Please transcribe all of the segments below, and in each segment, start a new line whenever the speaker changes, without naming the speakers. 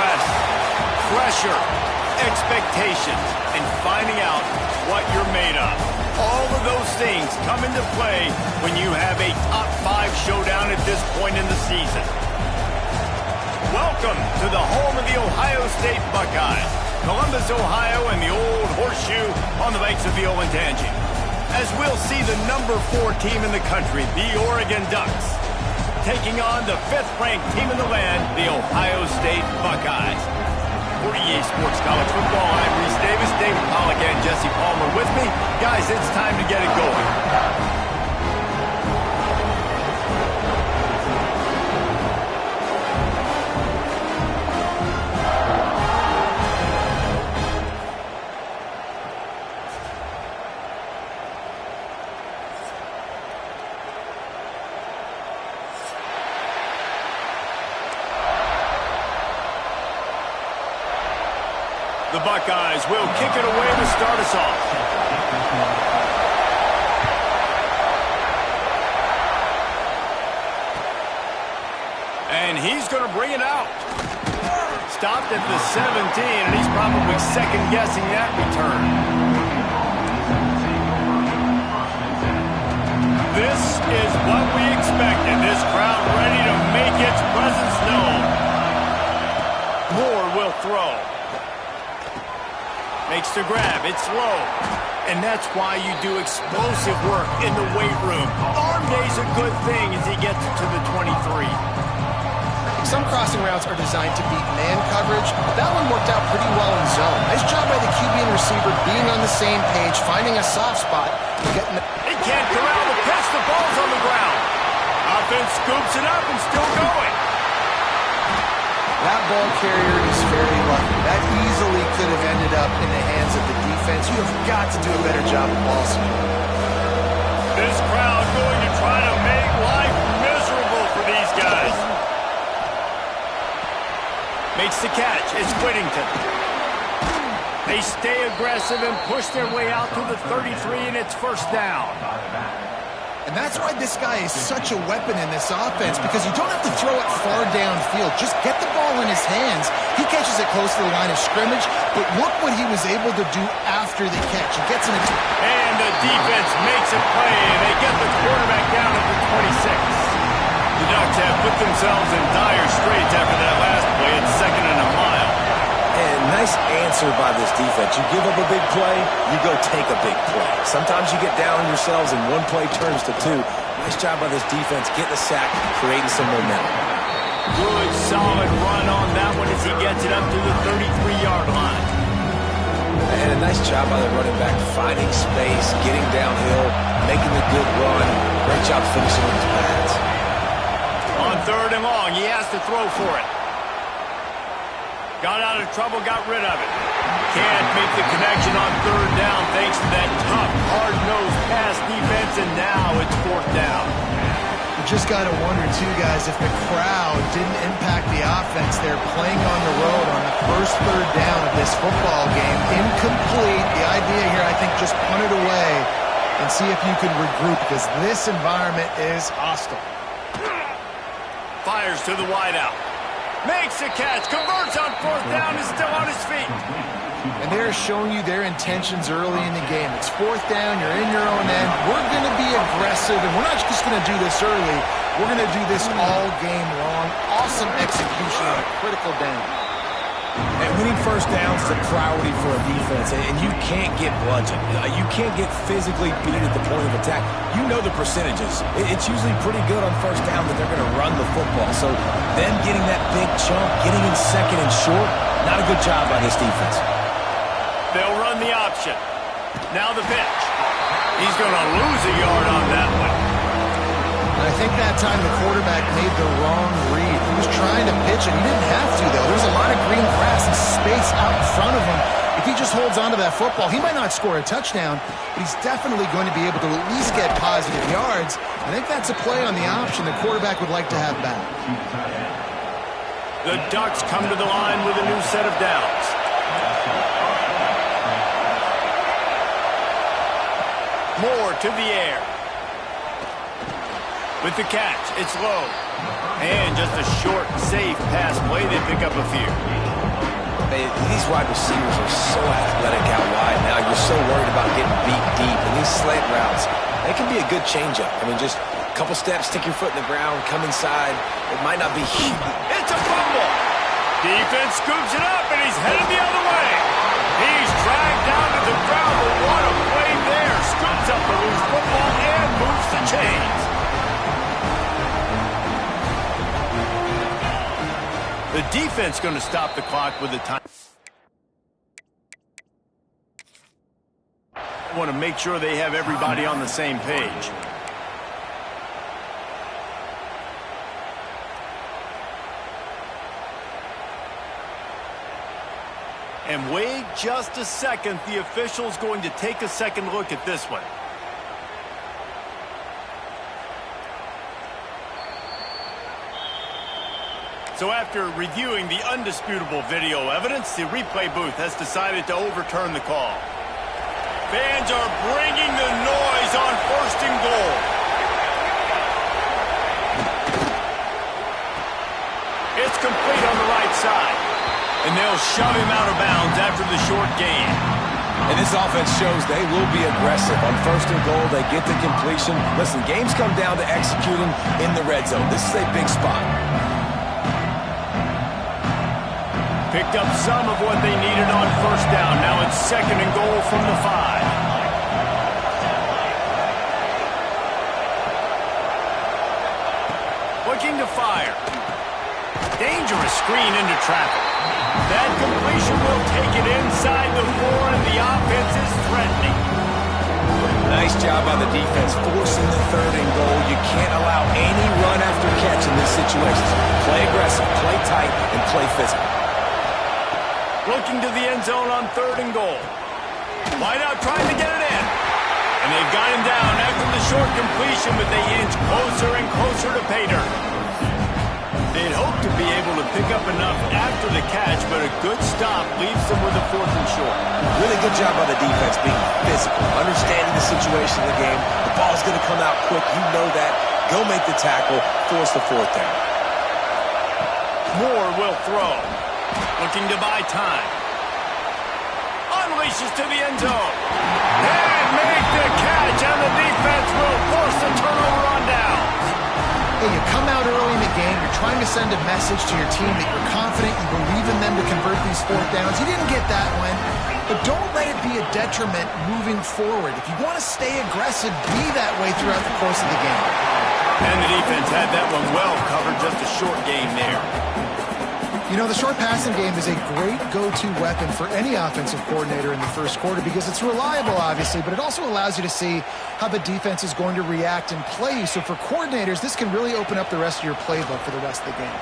stress, pressure, expectations, and finding out what you're made of. All of those things come into play when you have a top 5 showdown at this point in the season. Welcome to the home of the Ohio State Buckeyes, Columbus, Ohio, and the old horseshoe on the banks of the Olentangy. As we'll see the number 4 team in the country, the Oregon Ducks, taking on the 5th-ranked team in the land, the Ohio State Buckeyes. For EA Sports College Football, I'm Reese Davis, David Pollack, and Jesse Palmer with me. Guys, it's time to get it going. The Buckeyes will kick it away to start us off. And he's going to bring it out. Stopped at the 17, and he's probably second-guessing that return. This is what we expected. This crowd ready to make its presence known. Moore will throw. Makes the grab. It's low. And that's why you do explosive work in the weight room. Arm day's a good thing as he gets to the 23.
Some crossing routes are designed to beat man coverage, but that one worked out pretty well in zone. Nice job by the QB and receiver being on the same page, finding a soft spot.
He can't corral the pitch. The ball's on the ground. Offense scoops it up and still going.
That ball carrier is very lucky. That easily could have ended up in the hands of the defense. You have got to do a better job of ball security.
This crowd going to try to make life miserable for these guys. Makes the catch. It's Whittington. They stay aggressive and push their way out to the 33, and it's first down.
And that's why this guy is such a weapon in this offense, because you don't have to throw it far downfield. Just get the ball in his hands. He catches it close to the line of scrimmage, but look what he was able to do after the catch. He gets an...
And the defense makes a play, and they get the quarterback down at the 26. The Ducks have put themselves in dire straits after that last play. It's second and a mile.
And nice answer by this defense. You give up a big play, you go take a big play. Sometimes you get down on yourselves and one play turns to 2. Nice job by this defense getting a sack, creating some momentum.
Good, solid run on that one as he gets it up to the 33-yard line.
And a nice job by the running back, finding space, getting downhill, making the good run. Great job finishing with his pads.
On 3rd and long, he has to throw for it. Got out of trouble, got rid of it. Can't make the connection on 3rd down thanks to that tough, hard-nosed pass defense, and now it's 4th down.
You just got to wonder, too, guys, if the crowd didn't impact the offense. They're playing on the road on the first 3rd down of this football game. Incomplete. The idea here, I think, just punt it away and see if you can regroup, because this environment is hostile.
Fires to the wideout. Makes a catch, converts on 4th down, is still on his feet.
And they're showing you their intentions early in the game. It's 4th down, you're in your own end. We're going to be aggressive, and we're not just going to do this early. We're going to do this all game long. Awesome execution on a critical down.
And winning first downs is a priority for a defense, and you can't get bludgeoned. You can't get physically beat at the point of attack. You know the percentages. It's usually pretty good on first down that they're going to run the football. So them getting that big chunk, getting in 2nd and short, not a good job by this defense.
They'll run the option. Now the pitch. He's going to lose a yard on that one.
I think that time the quarterback made the wrong read. He was trying to pitch it. He didn't have to, though. There's a lot of green grass and space out in front of him. If he just holds on to that football, he might not score a touchdown, but he's definitely going to be able to at least get positive yards. I think that's a play on the option the quarterback would like to have back.
The Ducks come to the line with a new set of downs. Moore to the air. With the catch, it's low. And just a short, safe pass play, they pick up a few.
These wide receivers are so athletic out wide now. You're so worried about getting beat deep. And these slant routes, they can be a good changeup. I mean, just a couple steps, stick your foot in the ground, come inside. It might not be huge.
It's a fumble. Defense scoops it up, and he's headed the other way. He's dragged down to the ground, but what a play there. Scoops up the loose football and moves the chains. The defense going to stop the clock with the time. I want to make sure they have everybody on the same page. And wait just a second. The official's going to take a second look at this one. So after reviewing the undisputable video evidence, the replay booth has decided to overturn the call. Fans are bringing the noise on 1st and goal. It's complete on the right side. And they'll shove him out of bounds after the short gain.
And this offense shows they will be aggressive. On 1st and goal, they get the completion. Listen, games come down to executing in the red zone. This is a big spot.
Picked up some of what they needed on 1st down. Now it's 2nd and goal from the 5. Looking to fire. Dangerous screen into traffic. That completion will take it inside the 4, and the offense is threatening.
Nice job by the defense, forcing the 3rd and goal. You can't allow any run after catch in this situation. Play aggressive, play tight, and play physical.
Looking to the end zone on 3rd and goal. Wide out trying to get it in. And they've got him down after the short completion, but they inch closer and closer to pay dirt. They'd hope to be able to pick up enough after the catch, but a good stop leaves them with a 4th and short.
Really good job by the defense being physical, understanding the situation of the game. The ball's going to come out quick. You know that. Go make the tackle, force the 4th down.
Moore will throw. Looking to buy time. Unleashes to the end zone. And make the catch, and the defense will force the turnover on downs.
Hey, you come out early in the game, you're trying to send a message to your team that you're confident, you believe in them to convert these 4th downs. You didn't get that one, but don't let it be a detriment moving forward. If you want to stay aggressive, be that way throughout the course of the game.
And the defense had that one well covered, just a short game there.
You know, the short passing game is a great go-to weapon for any offensive coordinator in the 1st quarter because it's reliable, obviously, but it also allows you to see how the defense is going to react and play. So for coordinators, this can really open up the rest of your playbook for the rest of the game.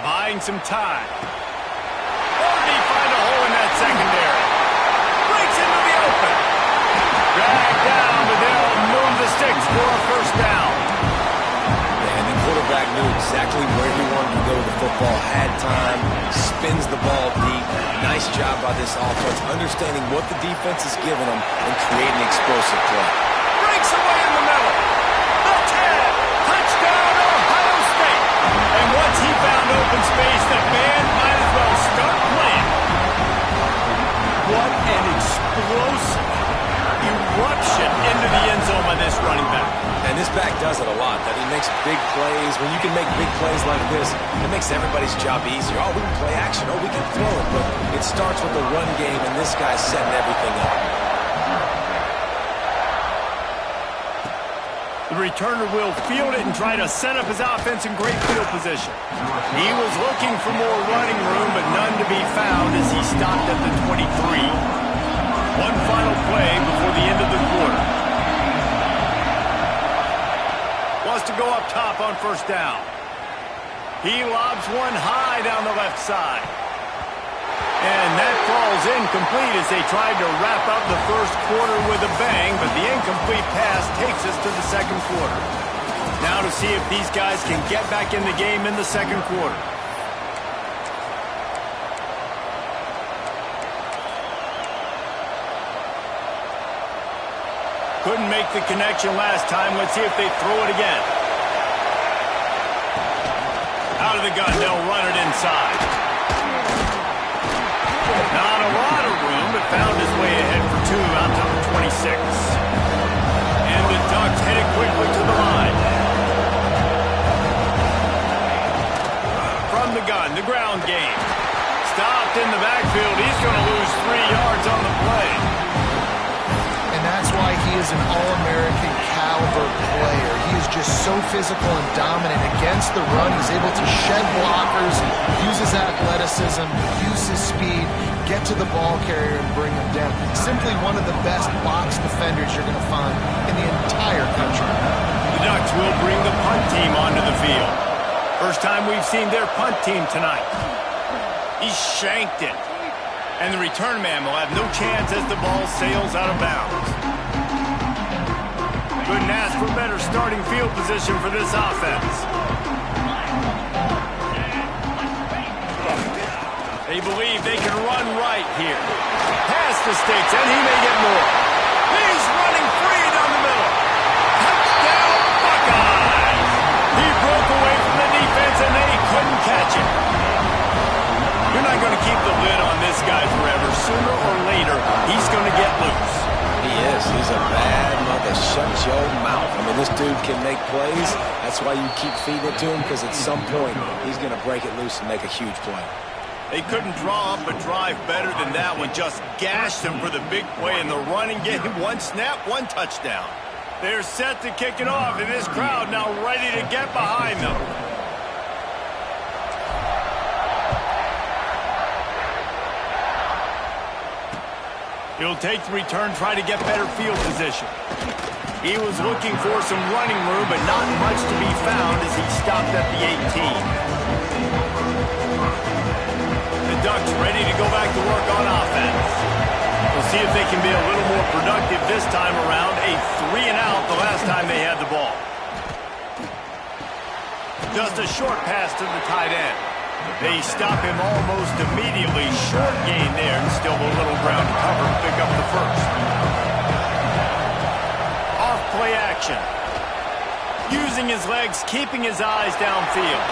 Buying some time. Or did he find a hole in that secondary? Breaks into the open. Dragged down, but they'll move the sticks for a 1st down.
And the quarterback knew exactly where he wanted to go with the football, had time, spins the ball deep. Nice job by this offense, understanding what the defense is giving them and creating explosive play.
Breaks away in the middle. The 10. Touchdown, Ohio State. And once he found open space, the band might as well start playing. What an explosive eruption into the end zone by this running back.
And this back does it a lot. That he makes big plays. When you can make big plays like this, it makes everybody's job easier. Oh, we can play action. Oh, we can throw it. But it starts with the run game, and this guy's setting everything up.
The returner will field it and try to set up his offense in great field position. He was looking for more running room, but none to be found as he stopped at the 23. One final play before the end of the quarter. Wants to go up top on 1st down. He lobs one high down the left side. And that falls incomplete as they tried to wrap up the 1st quarter with a bang, but the incomplete pass takes us to the 2nd quarter. Now to see if these guys can get back in the game in the 2nd quarter. Couldn't make the connection last time. Let's see if they throw it again. Out of the gun, they'll run it inside.
is an All-American caliber player. He is just so physical and dominant against the run. He's able to shed blockers, use his athleticism, use his speed, get to the ball carrier and bring him down. Simply one of the best box defenders you're going to find in the entire country.
The Ducks will bring the punt team onto the field. First time we've seen their punt team tonight. He shanked it. And the return man will have no chance as the ball sails out of bounds. Couldn't ask for better starting field position for this offense. They believe they can run right here. Past the sticks, and he may get more. He's running free down the middle. Touchdown, Buckeyes! He broke away from the defense, and they couldn't catch it. You're not going to keep the lid on this guy forever. Sooner or later, he's going to get loose.
He is. He's a bad mother. Shut your mouth. I mean, this dude can make plays. That's why you keep feeding it to him, because at some point, he's going to break it loose and make a huge play.
They couldn't draw up a drive better than that one. Just gashed him for the big play in the running game. One snap, one touchdown. They're set to kick it off, and this crowd now ready to get behind them. He'll take the return, try to get better field position. He was looking for some running room, but not much to be found as he stopped at the 18. The Ducks ready to go back to work on offense. We'll see if they can be a little more productive this time around. A 3-and-out the last time they had the ball. Just a short pass to the tight end. They stop him almost immediately. Short gain there, and still a little ground to cover to pick up the first. Off play action. Using his legs, keeping his eyes downfield.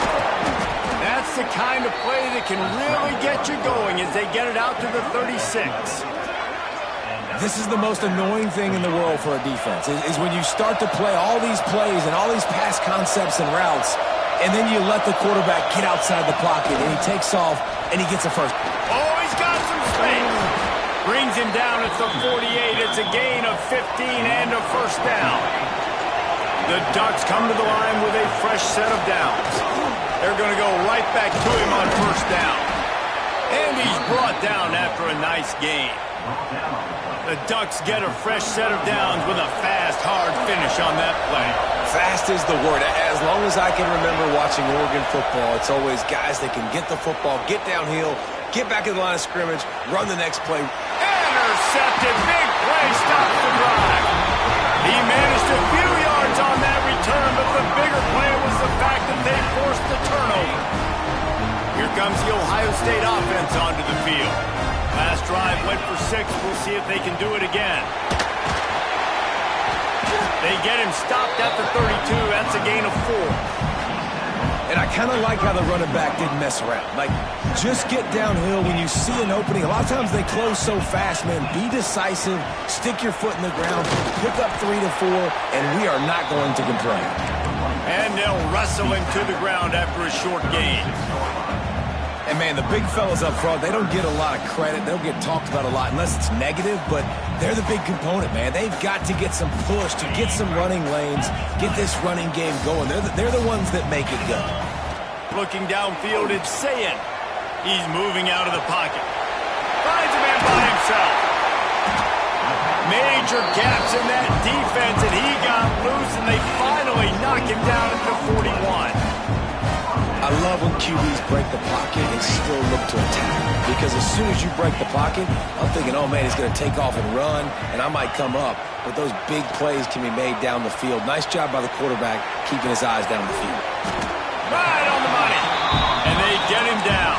That's the kind of play that can really get you going as they get it out to the 36.
This is the most annoying thing in the world for a defense, is when you start to play all these plays and all these pass concepts and routes, and then you let the quarterback get outside the pocket, and he takes off, and he gets a first.
Oh, he's got some space. Brings him down at the 48. It's a gain of 15 and a first down. The Ducks come to the line with a fresh set of downs. They're going to go right back to him on first down. And he's brought down after a nice gain. The Ducks get a fresh set of downs with a fast, hard finish on that play.
Fast is the word. As long as I can remember watching Oregon football, it's always guys that can get the football, get downhill, get back in the line of scrimmage, run the next play.
Intercepted. Big play stops the drive. He managed a few yards on that return, but the bigger play was the fact that they forced the turnover. Here comes the Ohio State offense onto the field. Last drive went for 6. We'll see if they can do it again. They get him stopped at the 32. That's a gain of 4.
And I kind of like how the running back didn't mess around. Like, just get downhill when you see an opening. A lot of times they close so fast, man. Be decisive, stick your foot in the ground, pick up 3 to 4, and we are not going to complain.
And they'll wrestle him to the ground after a short gain.
And, man, the big fellas up front, they don't get a lot of credit. They don't get talked about a lot unless it's negative, but they're the big component, man. They've got to get some push, to get some running lanes, get this running game going. They're the ones that make it go.
Looking downfield, it's Sayin. He's moving out of the pocket. Finds a man by himself. Major gaps in that defense, and he got loose, and they finally knock him down at the 41.
I love when QBs break the pocket and still look to attack. Because as soon as you break the pocket, I'm thinking, oh, man, he's going to take off and run, and I might come up. But those big plays can be made down the field. Nice job by the quarterback keeping his eyes down the field.
Right on the money. And they get him down.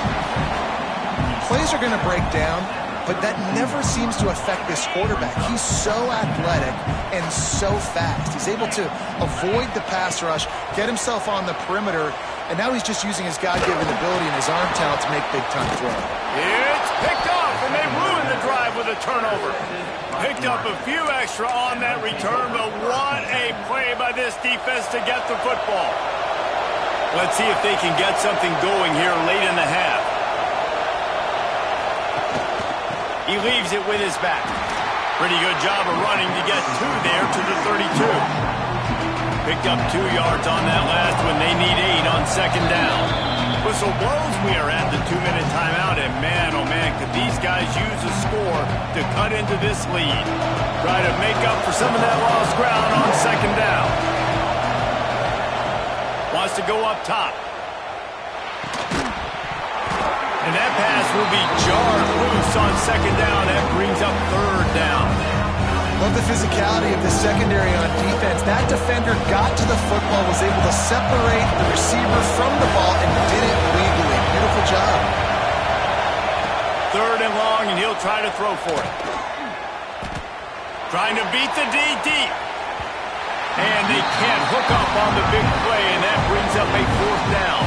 Plays are going to break down, but that never seems to affect this quarterback. He's so athletic and so fast. He's able to avoid the pass rush, get himself on the perimeter, and now he's just using his God-given ability and his arm talent to make big-time throws.
It's picked off, and they ruin the drive with a turnover. Picked up a few extra on that return, but what a play by this defense to get the football. Let's see if they can get something going here late in the half. He leaves it with his back. Pretty good job of running to get 2 there to the 32. Picked up 2 yards on that last one. They need 8 on second down. Whistle blows. We are at the 2-minute timeout, and man, oh man, could these guys use a score to cut into this lead. Try to make up for some of that lost ground on second down. Wants to go up top. And that pass will be jarred loose on second down. That brings up third down.
Love the physicality of the secondary on defense. That defender got to the football, was able to separate the receiver from the ball, and did it legally. Beautiful job.
Third and long, and he'll try to throw for it. Trying to beat the D deep. And they can't hook up on the big play, and that brings up a fourth down.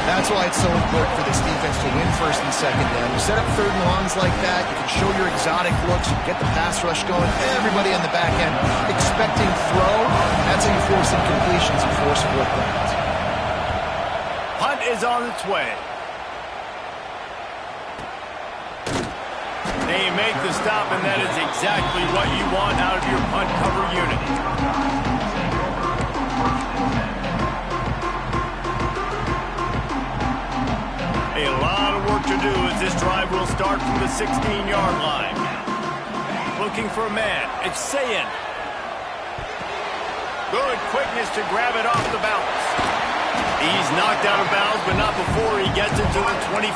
That's why it's so important for this defense to win first and second down. You set up third and longs like that, you can show your exotic looks, you can get the pass rush going, everybody on the back end expecting throw. That's how you force incompletions and force fourth downs.
Punt is on its way. They make the stop, and that is exactly what you want out of your punt cover unit. A lot of work to do as this drive will start from the 16-yard line. Looking for a man. It's Sayin. Good quickness to grab it off the bounce. He's knocked out of bounds, but not before he gets it to the 25.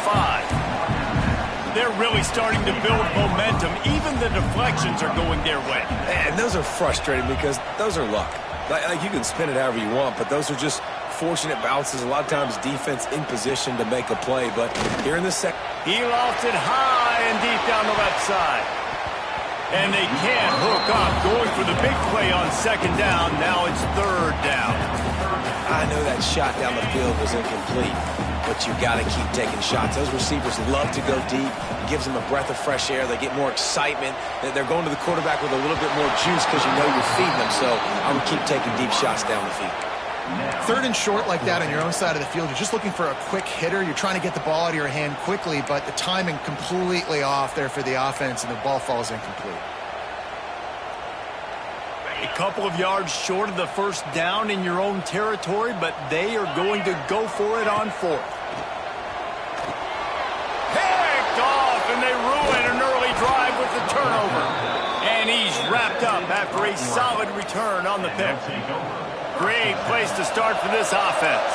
They're really starting to build momentum. Even the deflections are going their way.
And those are frustrating because those are luck. Like you can spin it however you want, but those are just fortunate bounces. A lot of times defense in position to make a play, but here in the second.
He lofted high and deep down the left side. And they can't hook up. Going for the big play on second down. Now it's third down.
I know that shot down the field was incomplete, but you got to keep taking shots. Those receivers love to go deep. It gives them a breath of fresh air. They get more excitement. They're going to the quarterback with a little bit more juice because you know you're feeding them. So I would keep taking deep shots down the field.
Third and short like that on your own side of the field, you're just looking for a quick hitter. You're trying to get the ball out of your hand quickly, but the timing completely off there for the offense, and the ball falls incomplete.
A couple of yards short of the first down in your own territory, but they are going to go for it on fourth. Picked off, and they ruin an early drive with the turnover. And he's wrapped up after a solid return on the pick. Great place to start for this offense.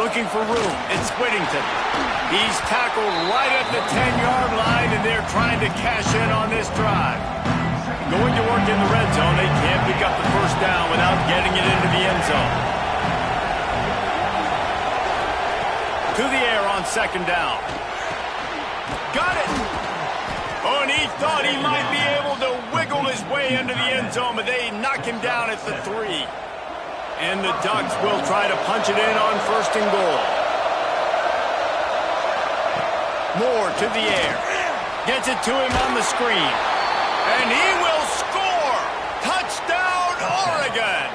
Looking for room. It's Whittington. He's tackled right at the 10-yard line, and they're trying to cash in on this drive. Going to work in the red zone. They can't pick up the first down without getting it into the end zone. To the air on second down. Got it! Oh, and he thought he might be able to wiggle his way into the end zone, but they knock him down at the 3. And the Ducks will try to punch it in on first and goal. Moore to the air. Gets it to him on the screen. And he will score! Touchdown, Oregon!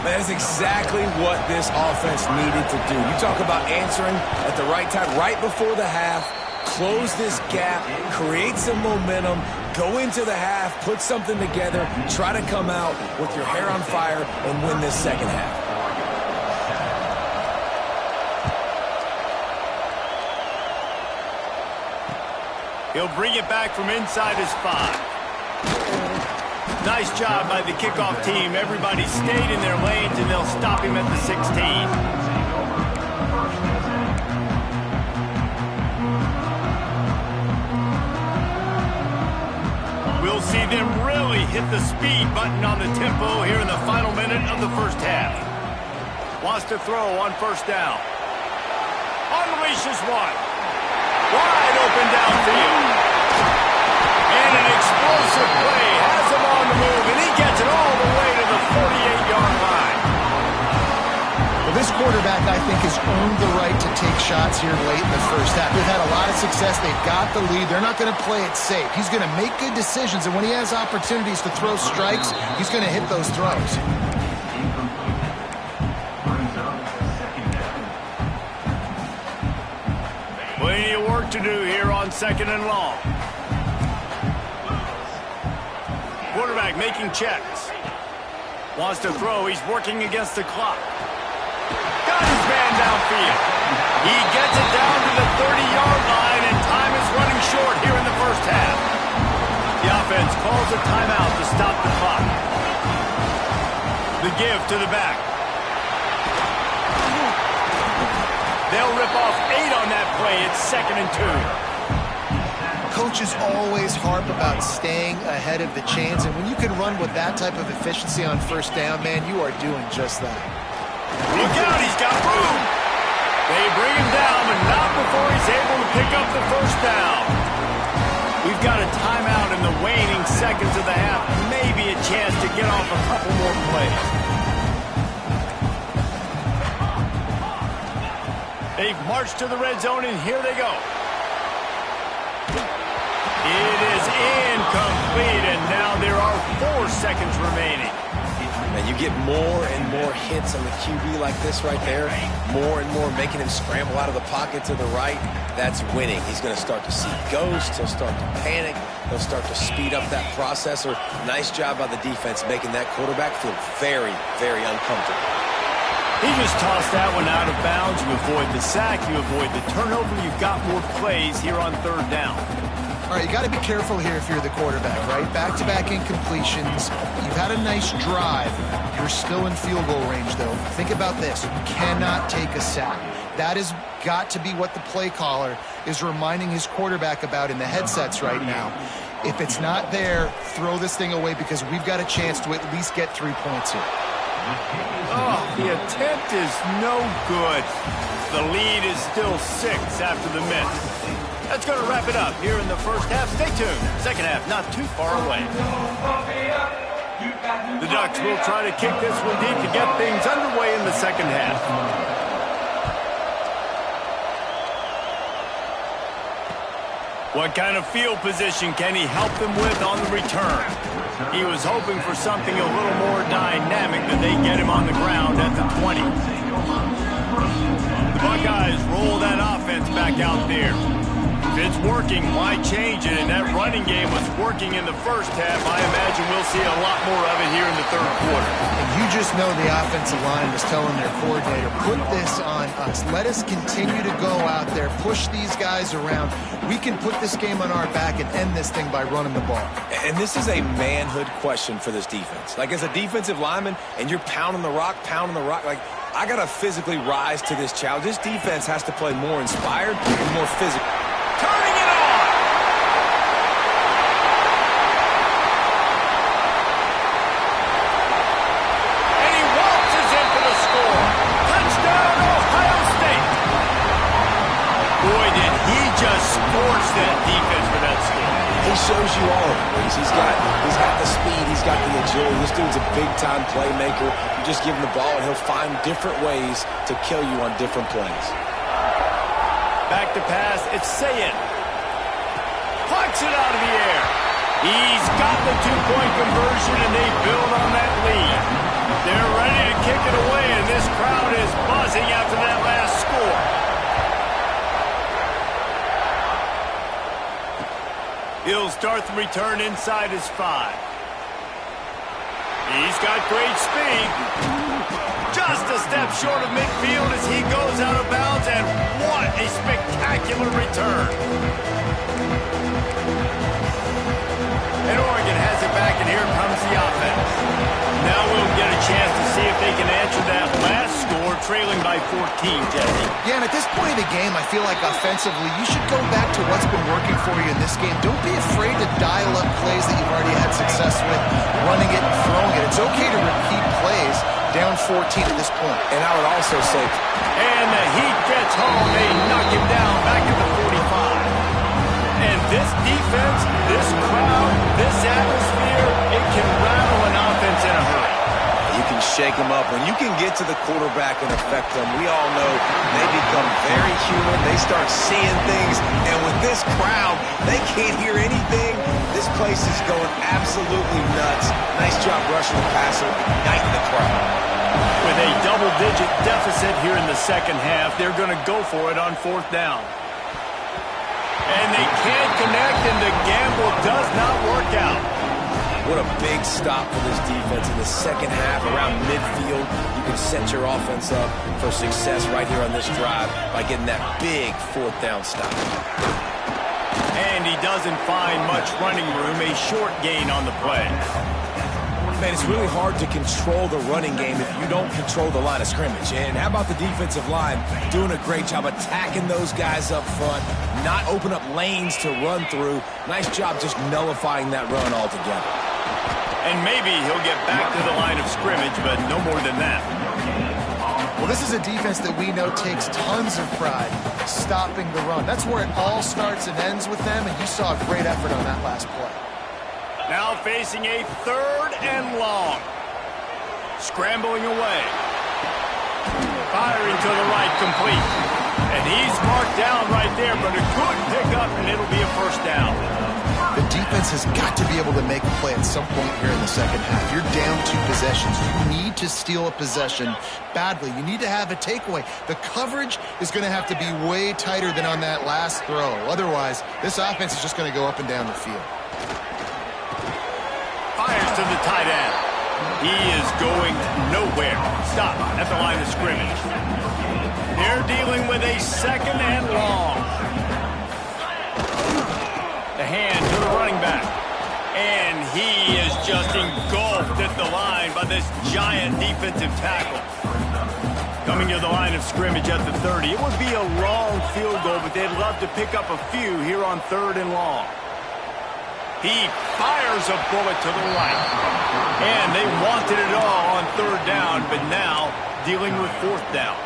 That is exactly what this offense needed to do. You talk about answering at the right time, right before the half. Close this gap, create some momentum, go into the half, put something together, try to come out with your hair on fire and win this second half.
He'll bring it back from inside his 5. Nice job by the kickoff team. Everybody stayed in their lanes, and they'll stop him at the 16. We'll see them really hit the speed button on the tempo here in the final minute of the first half. Wants to throw on first down. Unleashes one. Wide open downfield. And an explosive play has him on the move, and he gets it all the way to the 48-yard line.
Well, this quarterback, I think, has earned the right to take shots here late in the first half. They've had a lot of success. They've got the lead. They're not going to play it safe. He's going to make good decisions, and when he has opportunities to throw strikes, he's going to hit those throws.
Plenty of work to do here on 2nd and long. Quarterback making checks. Wants to throw. He's working against the clock. Got his man downfield. He gets it down to the 30-yard line, and time is running short here in the first half. The offense calls a timeout to stop the clock. The give to the back. They'll rip off 8 on that play. It's 2nd and 2.
Coaches always harp about staying ahead of the chains, and when you can run with that type of efficiency on first down, man, you are doing just that.
Look out, he's got room. They bring him down, but not before he's able to pick up the first down. We've got a timeout in the waning seconds of the half. Maybe a chance to get off a couple more plays. They've marched to the red zone, and here they go. It is incomplete, and now there are 4 seconds remaining.
Now you get more and more hits on the QB like this right there. More and more making him scramble out of the pocket to the right. That's winning. He's going to start to see ghosts. He'll start to panic. He'll start to speed up that processor. Nice job by the defense making that quarterback feel very, very uncomfortable.
He just tossed that one out of bounds. You avoid the sack. You avoid the turnover. You've got more plays here on 3rd down.
All right, you got to be careful here if you're the quarterback, right? Back-to-back incompletions. You've had a nice drive. You're still in field goal range, though. Think about this. You cannot take a sack. That has got to be what the play caller is reminding his quarterback about in the headsets right now. If it's not there, throw this thing away because we've got a chance to at least get 3 points here.
Oh, the attempt is no good. The lead is still 6 after the miss. That's going to wrap it up here in the first half. Stay tuned. Second half not too far away. The Ducks will try to kick this one deep to get things underway in the second half. What kind of field position can he help them with on the return? He was hoping for something a little more dynamic than they get him on the ground at the 20. The Buckeyes roll that offense back out there. If it's working, why change it? And that running game was working in the first half. I imagine we'll see a lot more of it here in the 3rd quarter.
And you just know the offensive line was telling their coordinator, put this on us. Let us continue to go out there, push these guys around. We can put this game on our back and end this thing by running the ball.
And this is a manhood question for this defense. Like, as a defensive lineman, and you're pounding the rock, like, I got to physically rise to this challenge. This defense has to play more inspired and more physical.
Turning it on! And he waltzes in for the score. Touchdown, Ohio State! Boy, did he just scorch that defense for that score.
He shows you all of it. He's got the speed, he's got the agility. This dude's a big-time playmaker. You just give him the ball, and he'll find different ways to kill you on different plays.
Back to pass, it's Sayin. Plucks it out of the air. He's got the 2-point conversion, and they build on that lead. They're ready to kick it away, and this crowd is buzzing after that last score. He'll start the return inside his 5. He's got great speed. Just a step short of midfield as he goes out of bounds, and what a spectacular return. And Oregon has it back, and here comes the offense. Now we'll get a chance to see if they can answer that last score, trailing by 14, Jesse.
Yeah, and at this point of the game, I feel like offensively, you should go back to what's been working for you in this game. Don't be afraid to dial up plays that you've already had success with, running it and throwing it. It's okay to repeat plays down 14 at this point.
And I would also say...
And the Heat gets home. They knock him down back at the 45. And this defense, this crowd, this atmosphere, it can rattle an offense in a hurry.
You can shake them up. When you can get to the quarterback and affect them, we all know they become very human. They start seeing things. And with this crowd, they can't hear anything. This place is going absolutely nuts. Nice job rushing the passer, igniting the crowd.
With a double-digit deficit here in the second half, they're going to go for it on 4th down. And they can't connect, and the gamble does not work out.
What a big stop for this defense in the second half around midfield. You can set your offense up for success right here on this drive by getting that big fourth down stop.
And he doesn't find much running room, a short gain on the play.
Man, it's really hard to control the running game if you don't control the line of scrimmage. And how about the defensive line doing a great job attacking those guys up front, not open up lanes to run through. Nice job just nullifying that run altogether.
And maybe he'll get back to the line of scrimmage, but no more than that.
Well, this is a defense that we know takes tons of pride stopping the run. That's where it all starts and ends with them, and you saw a great effort on that last play.
Now facing a 3rd and long. Scrambling away. Firing to the right, complete. And he's marked down right there, but a good pickup, and it'll be a first down.
The defense has got to be able to make a play at some point here in the second half. You're down 2 possessions. You need to steal a possession badly. You need to have a takeaway. The coverage is going to have to be way tighter than on that last throw. Otherwise, this offense is just going to go up and down the field.
Fires to the tight end. He is going nowhere. Stop at the line of scrimmage. They're dealing with a 2nd and long. The hand to the running back. And he is just engulfed at the line by this giant defensive tackle. Coming to the line of scrimmage at the 30. It would be a long field goal, but they'd love to pick up a few here on 3rd and long. He fires a bullet to the right. And they wanted it all on 3rd down, but now dealing with 4th down.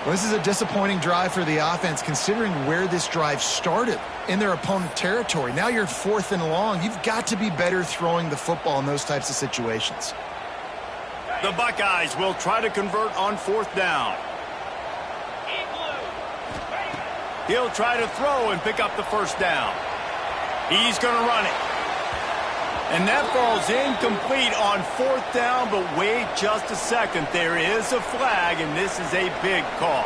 Well, this is a disappointing drive for the offense, considering where this drive started in their opponent territory. Now you're 4th and long. You've got to be better throwing the football in those types of situations.
The Buckeyes will try to convert on 4th down. He'll try to throw and pick up the first down. He's going to run it. And that falls incomplete on 4th down, but wait just a second. There is a flag, and this is a big call.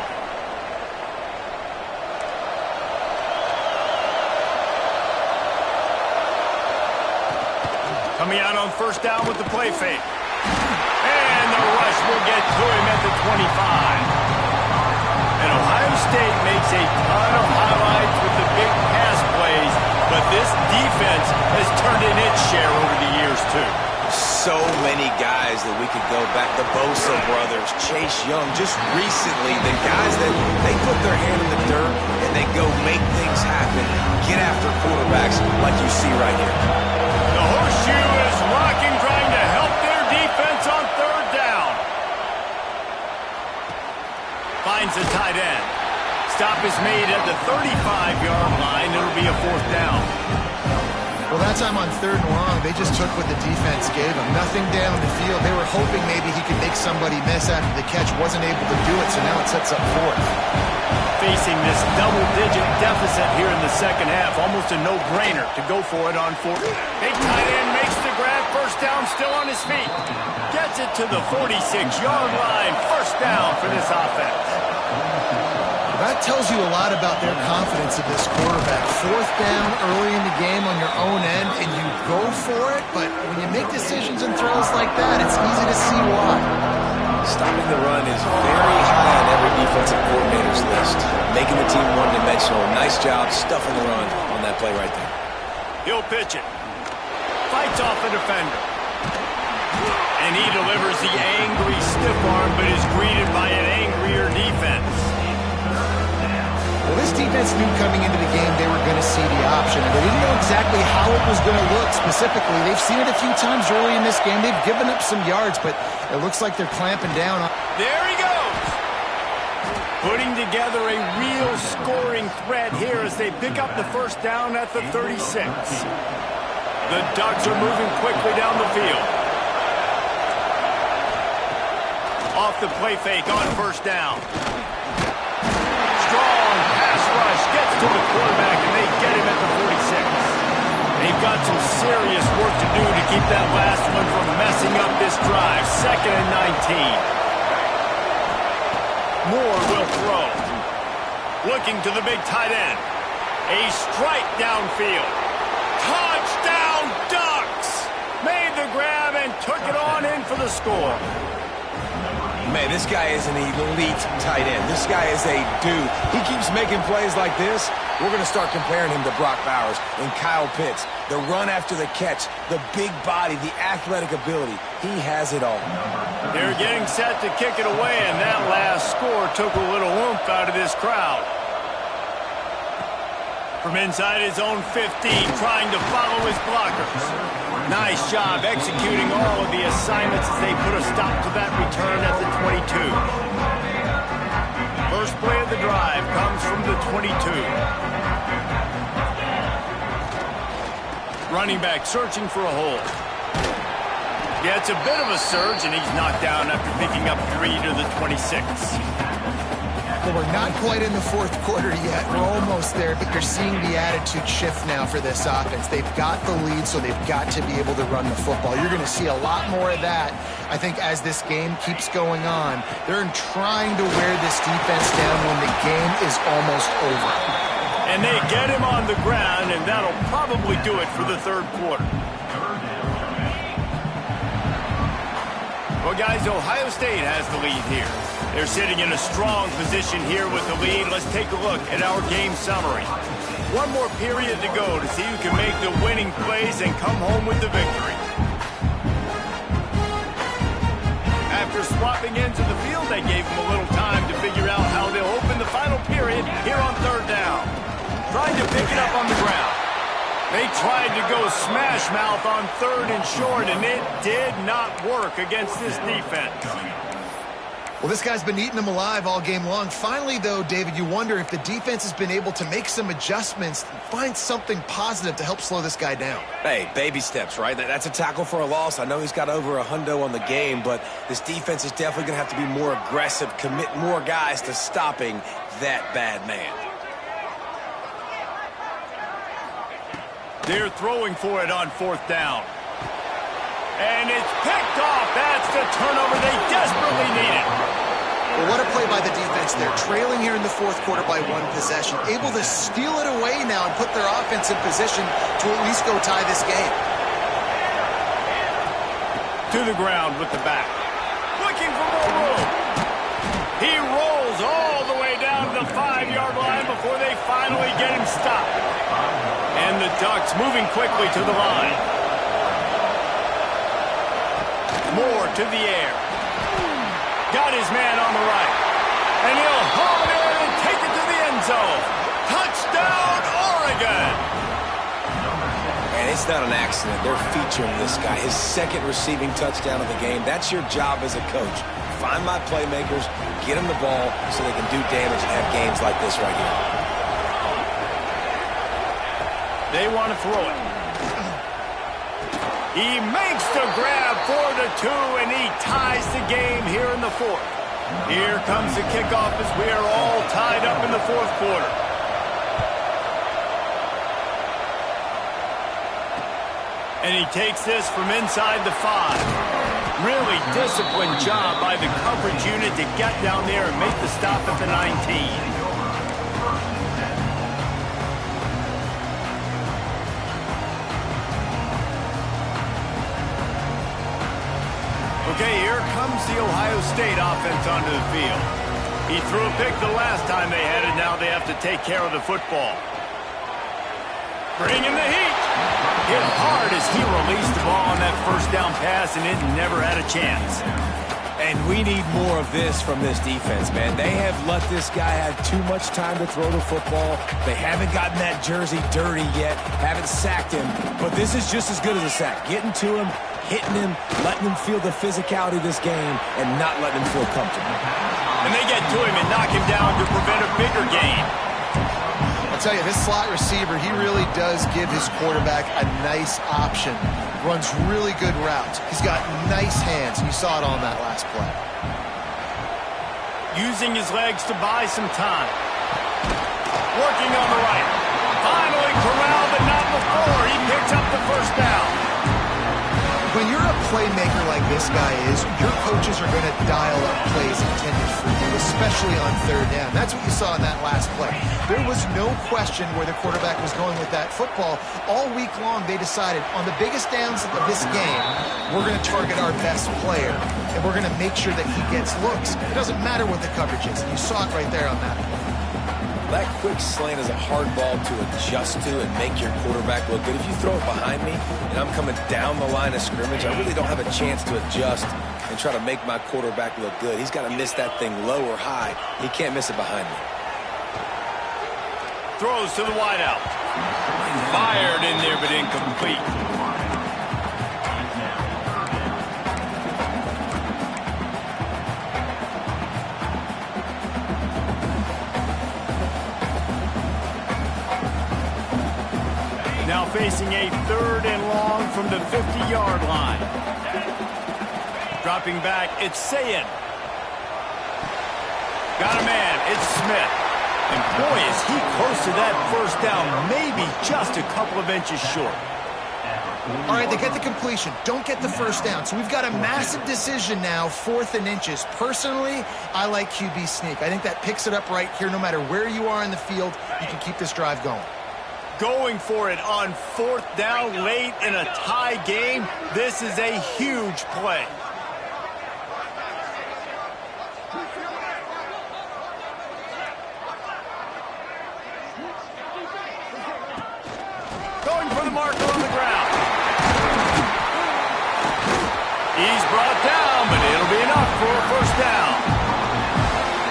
Coming out on 1st down with the play fake. And the rush will get to him at the 25. And Ohio State makes a ton of highlights with the big pass plays, but this defense has turned in its share over the years, too.
So many guys that we could go back. The Bosa brothers, Chase Young, just recently, the guys that they put their hand in the dirt and they go make things happen, get after quarterbacks like you see right here.
The horseshoe is rocking, trying to help their defense on 3rd down. Finds the tight end. Stop is made at the 35-yard line. It'll be a 4th down.
Well, that time on 3rd and long, they just took what the defense gave them. Nothing down the field. They were hoping maybe he could make somebody miss after the catch. Wasn't able to do it, so now it sets up 4th.
Facing this double-digit deficit here in the second half, almost a no-brainer to go for it on 4th. Big tight end makes the grab. First down, still on his feet. Gets it to the 46-yard line. First down for this offense.
That tells you a lot about their confidence of this quarterback. 4th down early in the game on your own end, and you go for it, but when you make decisions and throws like that, it's easy to see why.
Stopping the run is very high on every defensive coordinator's list. Making the team one-dimensional. Nice job stuffing the run on that play right there.
He'll pitch it. Fights off the defender. And he delivers the angry stiff arm, but is greeted by an angrier defense.
Well, this defense knew coming into the game they were going to see the option. They didn't know exactly how it was going to look specifically. They've seen it a few times early in this game. They've given up some yards, but it looks like they're clamping down.
There he goes! Putting together a real scoring threat here as they pick up the first down at the 36. The Ducks are moving quickly down the field. Off the play fake on first down. Strong pass rush gets to the quarterback, and they get him at the 46. They've got some serious work to do to keep that last one from messing up this drive. 2nd and 19. Moore will throw. Looking to the big tight end. A strike downfield. Touchdown Ducks! Made the grab and took it on in for the score.
Man, this guy is an elite tight end. This guy is a dude. He keeps making plays like this. We're going to start comparing him to Brock Bowers and Kyle Pitts. The run after the catch, the big body, the athletic ability. He has it all.
They're getting set to kick it away, and that last score took a little oomph out of this crowd. From inside his own 15, trying to follow his blockers. Nice job executing all of the assignments as they put a stop to that return at the 22. First play of the drive comes from the 22. Running back searching for a hole. Gets a bit of a surge, and he's knocked down after picking up 3 to the 26.
Well, we're not quite in the fourth quarter yet. We're almost there, but you're seeing the attitude shift now for this offense. They've got the lead, so they've got to be able to run the football. You're going to see a lot more of that, I think, as this game keeps going on. They're trying to wear this defense down when the game is almost over.
And they get him on the ground, and that'll probably do it for the third quarter. Well, guys, Ohio State has the lead here. They're sitting in a strong position here with the lead. Let's take a look at our game summary. One more period to go to see who can make the winning plays and come home with the victory. After swapping ends of the field, they gave them a little time to figure out how they'll open the final period here on third down. Trying to pick it up on the ground. They tried to go smash mouth on third and short, and it did not work against this defense.
Well, this guy's been eating them alive all game long. Finally, though, David, you wonder if the defense has been able to make some adjustments, find something positive to help slow this guy down.
Hey, baby steps, right? That's a tackle for a loss. I know he's got over $100 on the game, but this defense is definitely going to have to be more aggressive, commit more guys to stopping that bad man.
They're throwing for it on fourth down. And it's picked off. That's the turnover they desperately needed.
Well, what a play by the defense. They're trailing here in the fourth quarter by one possession, able to steal it away now and put their offense in position to at least go tie this game.
To the ground with the back. Looking for more room. He rolls all the way down to the 5-yard line before they finally get him stopped. And the Ducks moving quickly to the line. Moore to the air. Got his man on the right. And he'll haul it in and take it to the end zone. Touchdown, Oregon!
And it's not an accident. They're featuring this guy. His second receiving touchdown of the game. That's your job as a coach. Find my playmakers, get them the ball so they can do damage and have games like this right here.
They want to throw it. He makes the grab for the 2, and he ties the game here in the fourth. Here comes the kickoff as we are all tied up in the fourth quarter. And he takes this from inside the 5. Really disciplined job by the coverage unit to get down there and make the stop at the 19. Okay, here comes the Ohio State offense onto the field. He threw a pick the last time they had it. Now they have to take care of the football. Bringing the heat. Hit hard as he released the ball on that first down pass, and it never had a chance.
And we need more of this from this defense, man. They have let this guy have too much time to throw the football. They haven't gotten that jersey dirty yet, haven't sacked him. But this is just as good as a sack. Getting to him, hitting him, letting him feel the physicality of this game, and not letting him feel comfortable.
And they get to him and knock him down to prevent a bigger gain.
I'll tell you, this slot receiver, he really does give his quarterback a nice option. Runs really good routes. He's got nice hands. You saw it on that last play.
Using his legs to buy some time. Working on the right. Finally corralled, but not before he picks up the first down.
When you're a playmaker like this guy is, your coaches are going to dial up plays intended for you, especially on third down. That's what you saw in that last play. There was no question where the quarterback was going with that football. All week long, they decided on the biggest downs of this game, we're going to target our best player, and we're going to make sure that he gets looks. It doesn't matter what the coverage is. You saw it right there on that play.
That quick slant is a hard ball to adjust to and make your quarterback look good. If you throw it behind me and I'm coming down the line of scrimmage, I really don't have a chance to adjust and try to make my quarterback look good. He's got to miss that thing low or high. He can't miss it behind me.
Throws to the wideout. Fired in there, but incomplete. Now facing a 3rd and long from the 50-yard line. Dropping back, it's Sayin. Got a man, it's Smith. And boy, is he close to that first down, maybe just a couple of inches short.
All right, they get the completion. Don't get the first down. So we've got a massive decision now, 4th and inches. Personally, I like QB sneak. I think that picks it up right here. No matter where you are in the field, you can keep this drive going.
Going for it on 4th down late in a tie game. This is a huge play. Going for the marker on the ground. He's brought down, but it'll be enough for a first down.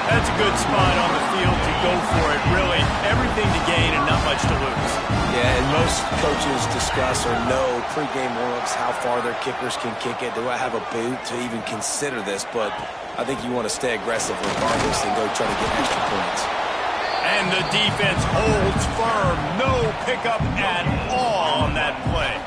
That's a good spot on the field to go for it. Really, everything to gain and not much to lose.
Yeah, and most coaches discuss or know pregame warm-ups how far their kickers can kick it. Do I have a boot to even consider this? But I think you want to stay aggressive regardless and go try to get extra points.
And the defense holds firm. No pickup at all on that play.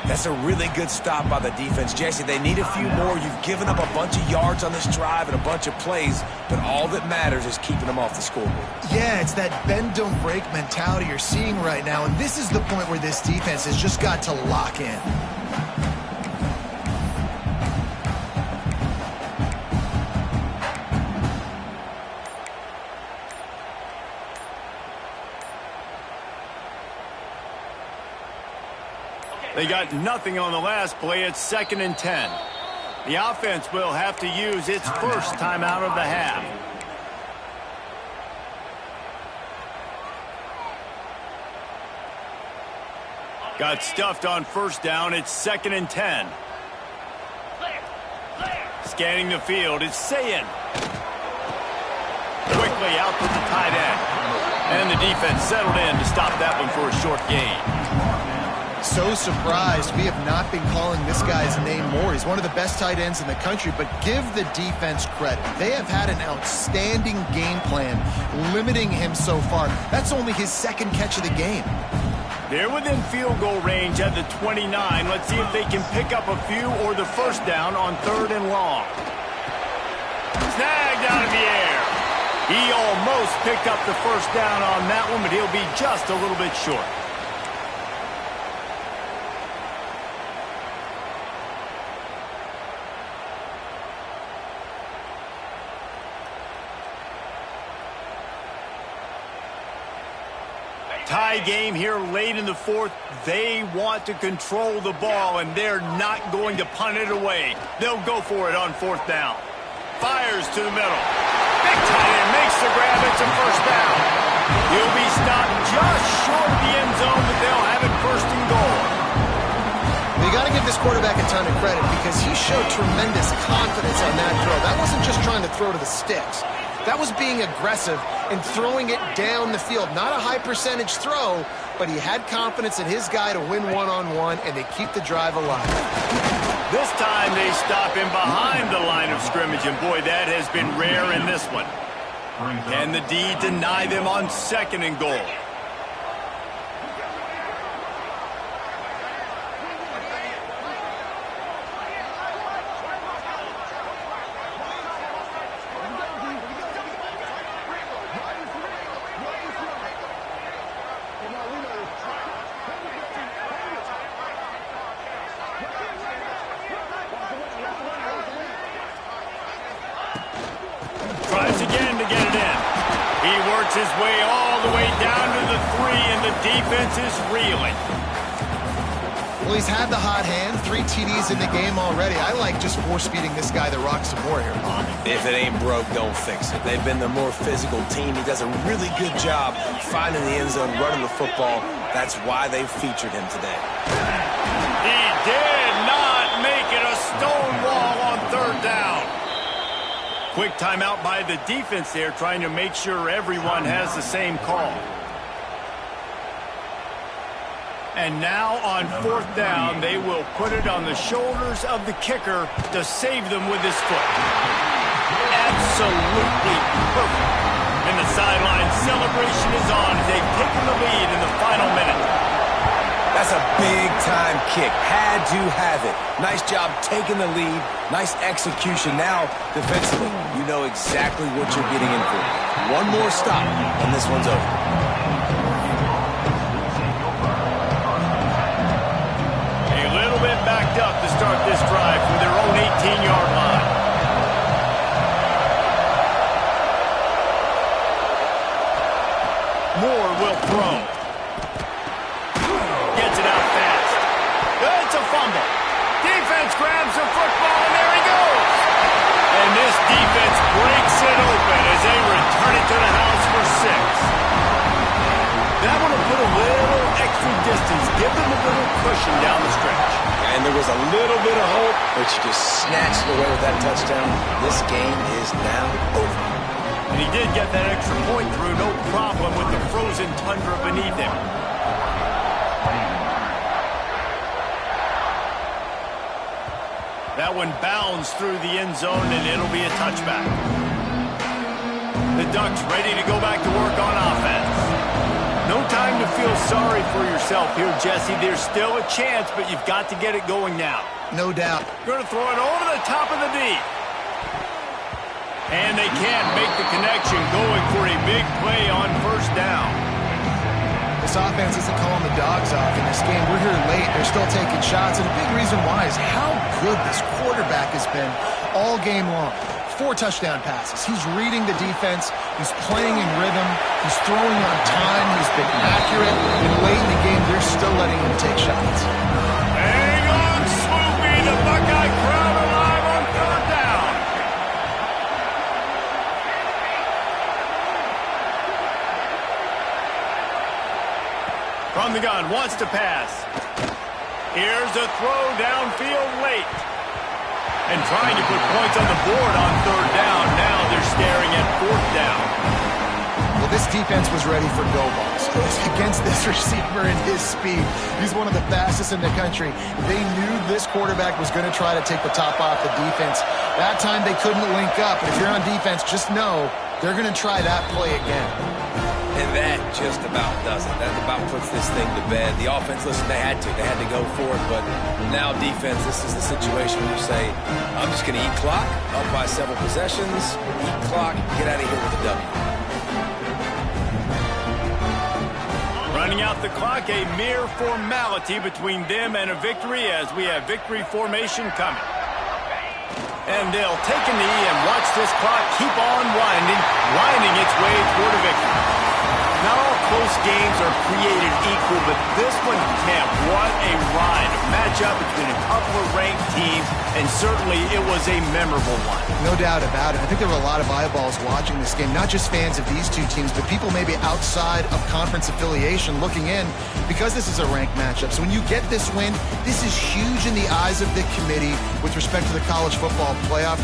That's a really good stop by the defense. Jesse, they need a few more. You've given up a bunch of yards on this drive and a bunch of plays, but all that matters is keeping them off the scoreboard.
Yeah, it's that bend, don't break mentality you're seeing right now, and this is the point where this defense has just got to lock in.
They got nothing on the last play. It's 2nd and 10. The offense will have to use its first timeout of the half. Got stuffed on 1st down. It's 2nd and 10. Scanning the field. It's Sayin. Quickly out to the tight end. And the defense settled in to stop that one for a short gain.
So surprised we have not been calling this guy's name more. He's one of the best tight ends in the country, but give the defense credit. They have had an outstanding game plan limiting him so far. That's only his 2nd catch of the game.
They're within field goal range at the 29. Let's see if they can pick up a few or the first down on 3rd and long. Snagged out of the air. He almost picked up the first down on that one, but he'll be just a little bit short. Tie game here late in the 4th. They want to control the ball, and they're not going to punt it away. They'll go for it on 4th down. Fires to the middle. Big tight end makes the grab. It's a first down. He'll be stopped just short of the end zone, but they'll have it 1st and goal.
You got to give this quarterback a ton of credit because he showed tremendous confidence on that throw. That wasn't just trying to throw to the sticks. That was being aggressive and throwing it down the field. Not a high percentage throw, but he had confidence in his guy to win one-on-one, and they keep the drive alive.
This time they stop him behind the line of scrimmage, and boy, that has been rare in this one. Can the D deny them on 2nd and goal? works his way all the way down to the 3, and the defense is reeling.
Well, he's had the hot hand, 3 TDs in the game already. I like just force-feeding this guy the rock some more here, Bob.
If it ain't broke, don't fix it. They've been the more physical team. He does a really good job finding the end zone, running the football. That's why they've featured him today.
He did not make it a stonewall on 3rd down. Quick timeout by the defense there, trying to make sure everyone has the same call. And now on 4th down, they will put it on the shoulders of the kicker to save them with his foot. Absolutely perfect. And the sideline celebration is on as they've taken the lead in the final minute.
That's a big-time kick. Had to have it. Nice job taking the lead. Nice execution. Now, defensively, you know exactly what you're getting in for. One more stop, and this one's over.
Backed up to start this drive from their own 18-yard line. Moore will throw. Gets it out fast. It's a fumble. Defense grabs the football, and there he goes. And this defense breaks it open as they return it to the house for 6. That one will put a little extra distance, give them a little cushion down the stretch.
And there was a little bit of hope, but you just snatched it away with that touchdown. This game is now over.
And he did get that extra point through, no problem with the frozen tundra beneath him. That one bounds through the end zone, and it'll be a touchback. The Ducks ready to go back to work on offense. No time to feel sorry for yourself here, Jesse. There's still a chance, but you've got to get it going now.
No doubt.
Going to throw it over the top of the D. And they can't make the connection, going for a big play on 1st down.
This offense isn't calling the dogs off in this game. We're here late. They're still taking shots, and a big reason why is how good this quarterback has been all game long. 4 touchdown passes. He's reading the defense. He's playing in rhythm. He's throwing on time. He's been accurate. And late in the game, they're still letting him take shots.
Hang on, Swoopy. The Buckeye crowd alive on 3rd down. From the gun, wants to pass. Here's a throw downfield late. And trying to put points on the board on 3rd down. Now they're staring at 4th down.
Well, this defense was ready for go balls. Against this receiver and his speed. He's one of the fastest in the country. They knew this quarterback was going to try to take the top off the defense. That time they couldn't link up. But if you're on defense, just know they're going to try that play again.
And that just about does it. That about puts this thing to bed. The offense, listen, they had to go for it. But now defense, this is the situation where you say, I'm just going to eat clock, up by several possessions, eat clock, get out of here with a W.
Running out the clock, a mere formality between them and a victory as we have victory formation coming. And they'll take a knee and watch this clock keep on winding its way toward a victory. Not all close games are created equal, but this one can't. What a ride. A matchup between a couple of ranked teams, and certainly it was a memorable one.
No doubt about it. I think there were a lot of eyeballs watching this game, not just fans of these two teams, but people maybe outside of conference affiliation looking in because this is a ranked matchup. So when you get this win, this is huge in the eyes of the committee with respect to the college football playoff.